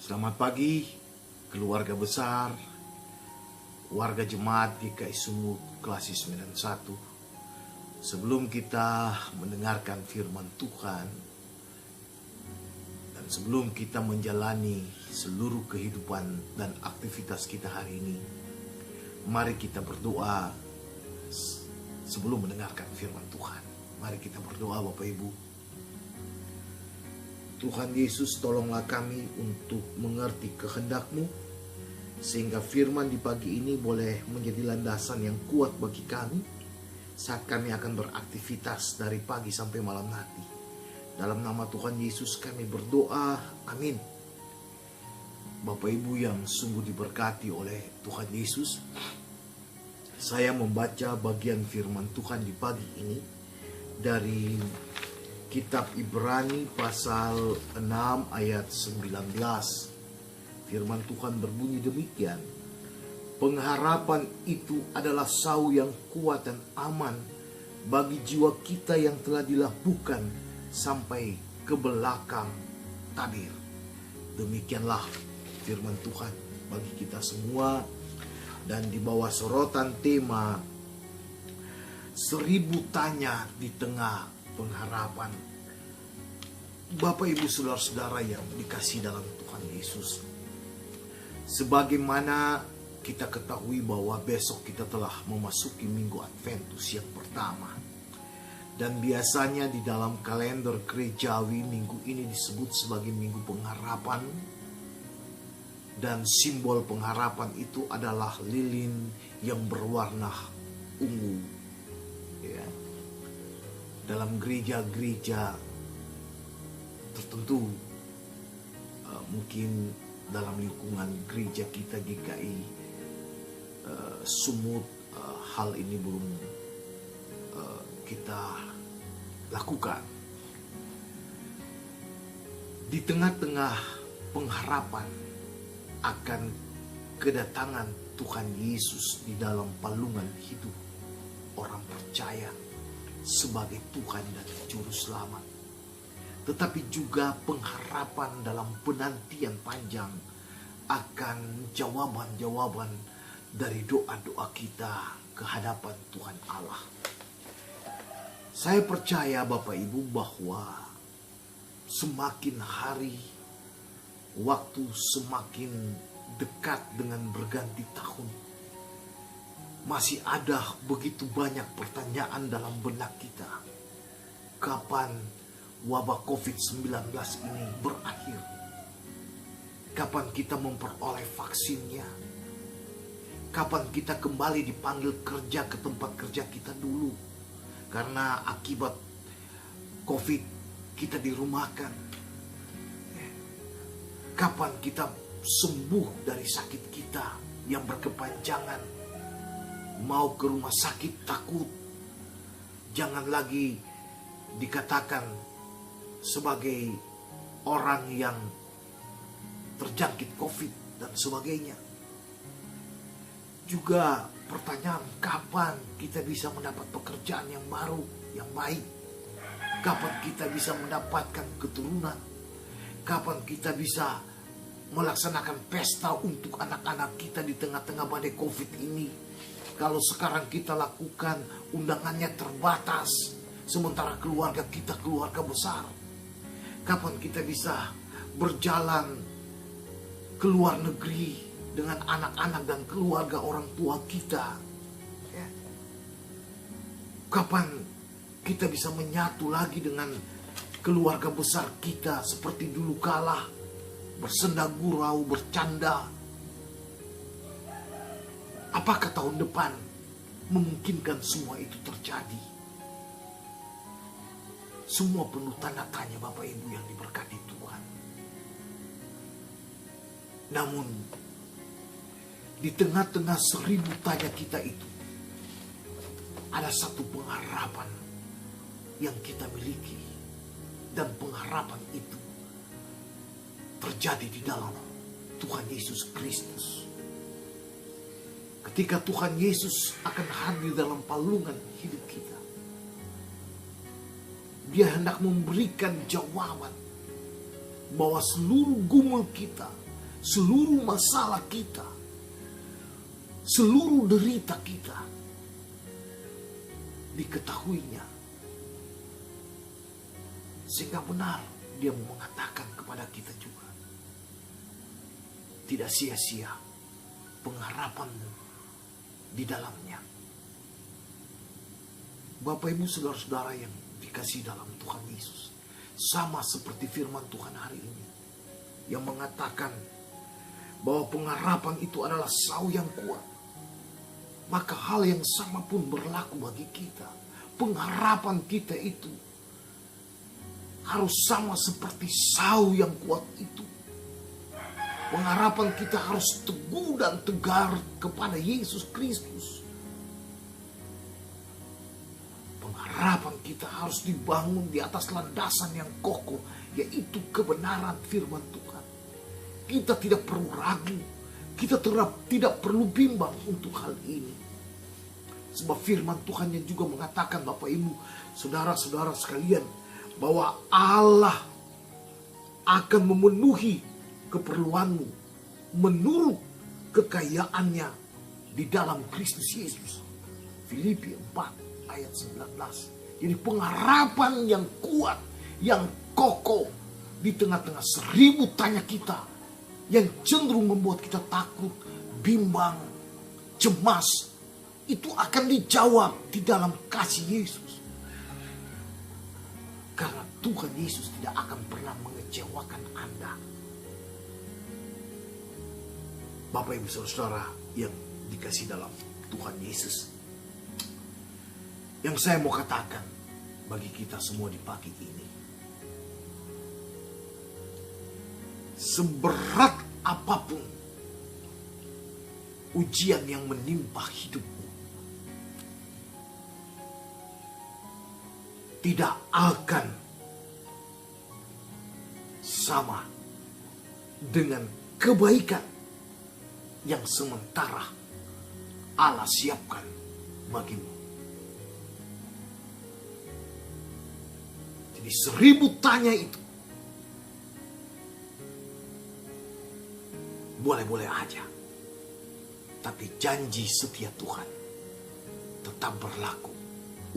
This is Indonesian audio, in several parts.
Selamat pagi, keluarga besar, warga jemaat GKI Sumut Klasik 91. Sebelum kita mendengarkan firman Tuhan, dan sebelum kita menjalani seluruh kehidupan dan aktivitas kita hari ini, mari kita berdoa sebelum mendengarkan firman Tuhan. Mari kita berdoa, Bapak Ibu. Tuhan Yesus, tolonglah kami untuk mengerti kehendak-Mu, sehingga firman di pagi ini boleh menjadi landasan yang kuat bagi kami saat kami akan beraktivitas dari pagi sampai malam nanti. Dalam nama Tuhan Yesus kami berdoa, amin. Bapak Ibu yang sungguh diberkati oleh Tuhan Yesus, saya membaca bagian firman Tuhan di pagi ini dari Kitab Ibrani pasal 6 ayat 19. Firman Tuhan berbunyi demikian. Pengharapan itu adalah sau yang kuat dan aman bagi jiwa kita yang telah dilabuhkan sampai ke belakang tabir. Demikianlah firman Tuhan bagi kita semua. Dan di bawah sorotan tema 1000 tanya di tengah pengharapan. Bapak Ibu saudara-saudara yang dikasihi dalam Tuhan Yesus, sebagaimana kita ketahui bahwa besok kita telah memasuki minggu Adventus yang pertama, dan biasanya di dalam kalender gerejawi minggu ini disebut sebagai minggu pengharapan, dan simbol pengharapan itu adalah lilin yang berwarna ungu, ya. Dalam gereja-gereja tertentu, mungkin dalam lingkungan gereja kita GKI Sumut, hal ini belum kita lakukan. Di tengah-tengah pengharapan akan kedatangan Tuhan Yesus di dalam palungan hidup orang percaya sebagai Tuhan dan Juru Selamat, tetapi juga pengharapan dalam penantian panjang akan jawaban-jawaban dari doa-doa kita ke hadapan Tuhan Allah. Saya percaya Bapak Ibu bahwa semakin hari waktu semakin dekat dengan berganti tahun, masih ada begitu banyak pertanyaan dalam benak kita. Kapan wabah COVID-19 ini berakhir? Kapan kita memperoleh vaksinnya? Kapan kita kembali dipanggil kerja ke tempat kerja kita dulu? Karena akibat COVID kita dirumahkan. Kapan kita sembuh dari sakit kita yang berkepanjangan? Mau ke rumah sakit takut, jangan lagi dikatakan sebagai orang yang terjangkit COVID dan sebagainya. Juga pertanyaan, kapan kita bisa mendapat pekerjaan yang baru, yang baik? Kapan kita bisa mendapatkan keturunan? Kapan kita bisa melaksanakan pesta untuk anak-anak kita di tengah-tengah badai COVID ini? Kalau sekarang kita lakukan, undangannya terbatas, sementara keluarga kita keluarga besar. Kapan kita bisa berjalan ke luar negeri dengan anak-anak dan keluarga orang tua kita? Kapan kita bisa menyatu lagi dengan keluarga besar kita seperti dulu kala, bersenda gurau, bercanda? Apakah tahun depan memungkinkan semua itu terjadi? Semua penuh tanda tanya Bapak Ibu yang diberkati Tuhan. Namun di tengah-tengah 1000 tanya kita itu, ada satu pengharapan yang kita miliki, dan pengharapan itu terjadi di dalam Tuhan Yesus Kristus. Ketika Tuhan Yesus akan hadir dalam palungan hidup kita, Dia hendak memberikan jawaban bahwa seluruh gumul kita, seluruh masalah kita, seluruh derita kita diketahuinya. Sehingga benar dia mengatakan kepada kita juga, tidak sia-sia pengharapanmu di dalamnya. Bapak Ibu saudara-saudara yang dikasihi dalam Tuhan Yesus, sama seperti firman Tuhan hari ini yang mengatakan bahwa pengharapan itu adalah sau yang kuat, maka hal yang sama pun berlaku bagi kita. Pengharapan kita itu harus sama seperti sau yang kuat itu. Pengharapan kita harus teguh dan tegar kepada Yesus Kristus. Pengharapan kita harus dibangun di atas landasan yang kokoh, yaitu kebenaran firman Tuhan. Kita tidak perlu ragu, kita tidak perlu bimbang untuk hal ini. Sebab firman Tuhan yang juga mengatakan, Bapak Ibu, saudara-saudara sekalian, bahwa Allah akan memenuhi keperluanmu menurut kekayaannya di dalam Kristus Yesus. Filipi 4 ayat 19. Jadi pengharapan yang kuat, yang kokoh di tengah-tengah 1000 tanya kita yang cenderung membuat kita takut, bimbang, cemas, itu akan dijawab di dalam kasih Yesus. Karena Tuhan Yesus tidak akan pernah mengecewakan Anda. Bapak Ibu saudara yang dikasihi dalam Tuhan Yesus, yang saya mau katakan bagi kita semua di pagi ini, seberat apapun ujian yang menimpa hidupmu, tidak akan sama dengan kebaikan yang sementara Allah siapkan bagimu. Jadi 1000 tanya itu boleh-boleh aja, tapi janji setia Tuhan tetap berlaku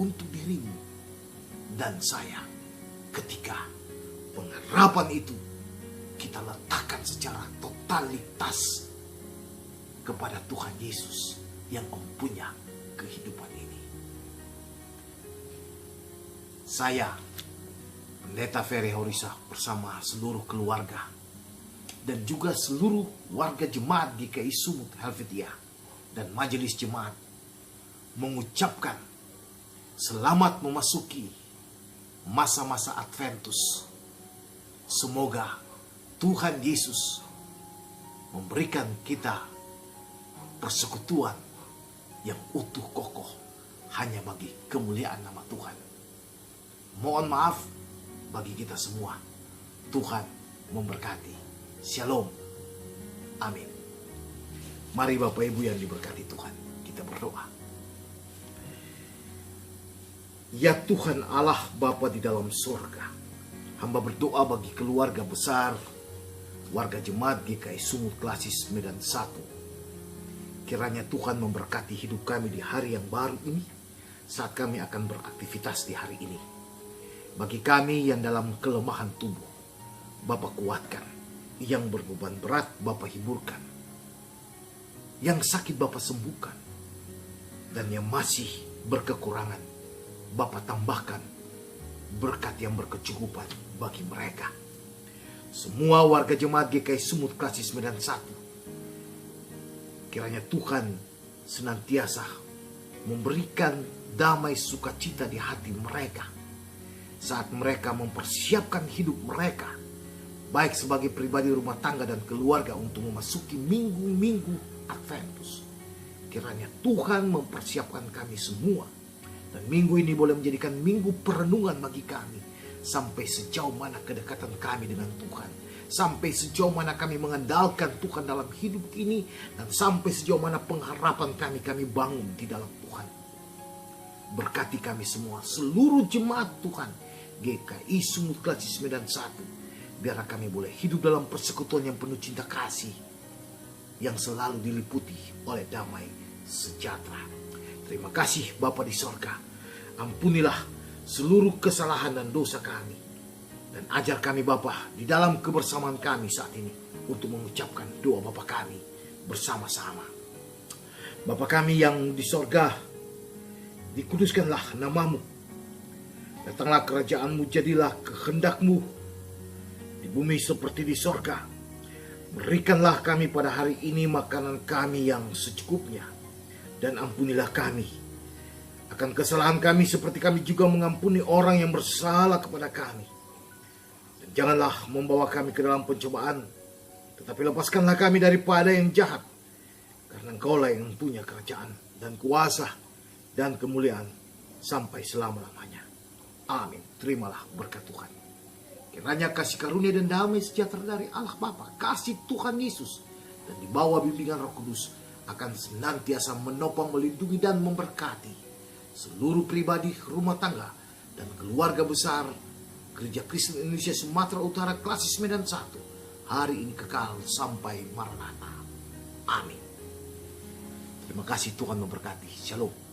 untuk dirimu dan saya ketika pengharapan itu kita letakkan secara totalitas kepada Tuhan Yesus yang mempunyai kehidupan ini. Saya, Pendeta Ferry Horisa, bersama seluruh keluarga dan juga seluruh warga jemaat GKI Sumut Helvetia dan majelis jemaat mengucapkan selamat memasuki masa-masa Adventus. Semoga Tuhan Yesus memberikan kita persekutuan yang utuh kokoh hanya bagi kemuliaan nama Tuhan. Mohon maaf bagi kita semua. Tuhan memberkati. Shalom. Amin. Mari Bapak Ibu yang diberkati Tuhan, kita berdoa. Ya Tuhan Allah Bapa di dalam surga, hamba berdoa bagi keluarga besar warga jemaat GKI Sumut Klasis Medan 1. Kiranya Tuhan memberkati hidup kami di hari yang baru ini saat kami akan beraktivitas di hari ini. Bagi kami yang dalam kelemahan tubuh, Bapa kuatkan. Yang berbeban berat, Bapa hiburkan. Yang sakit, Bapa sembuhkan. Dan yang masih berkekurangan, Bapa tambahkan berkat yang berkecukupan bagi mereka. Semua warga jemaat GKI Sumut Klasis Medan 1, kiranya Tuhan senantiasa memberikan damai sukacita di hati mereka saat mereka mempersiapkan hidup mereka, baik sebagai pribadi rumah tangga dan keluarga untuk memasuki minggu-minggu Adventus. Kiranya Tuhan mempersiapkan kami semua, dan minggu ini boleh menjadikan minggu perenungan bagi kami, sampai sejauh mana kedekatan kami dengan Tuhan, sampai sejauh mana kami mengandalkan Tuhan dalam hidup ini, dan sampai sejauh mana pengharapan kami bangun di dalam Tuhan. Berkati kami semua, seluruh jemaat Tuhan GKI Sumut Klasis Medan 1, biarlah kami boleh hidup dalam persekutuan yang penuh cinta kasih, yang selalu diliputi oleh damai sejahtera. Terima kasih Bapa di sorga. Ampunilah seluruh kesalahan dan dosa kami. Dan ajar kami Bapa di dalam kebersamaan kami saat ini untuk mengucapkan doa Bapa kami bersama-sama. Bapa kami yang di sorga, dikuduskanlah namamu. Datanglah kerajaanmu, jadilah kehendakmu di bumi seperti di sorga. Berikanlah kami pada hari ini makanan kami yang secukupnya. Dan ampunilah kami akan kesalahan kami seperti kami juga mengampuni orang yang bersalah kepada kami. Dan janganlah membawa kami ke dalam pencobaan, tetapi lepaskanlah kami daripada yang jahat. Karena Engkaulah yang punya kerajaan dan kuasa dan kemuliaan sampai selama-lamanya. Amin. Terimalah berkat Tuhan. Kiranya kasih karunia dan damai sejahtera dari Allah Bapa, kasih Tuhan Yesus, dan di bawah bimbingan Roh Kudus akan senantiasa menopang, melindungi, dan memberkati seluruh pribadi, rumah tangga, dan keluarga besar Gereja Kristen Indonesia Sumatera Utara Klasis Medan 1 hari ini kekal sampai Maranatha. Amin. Terima kasih, Tuhan memberkati. Shalom.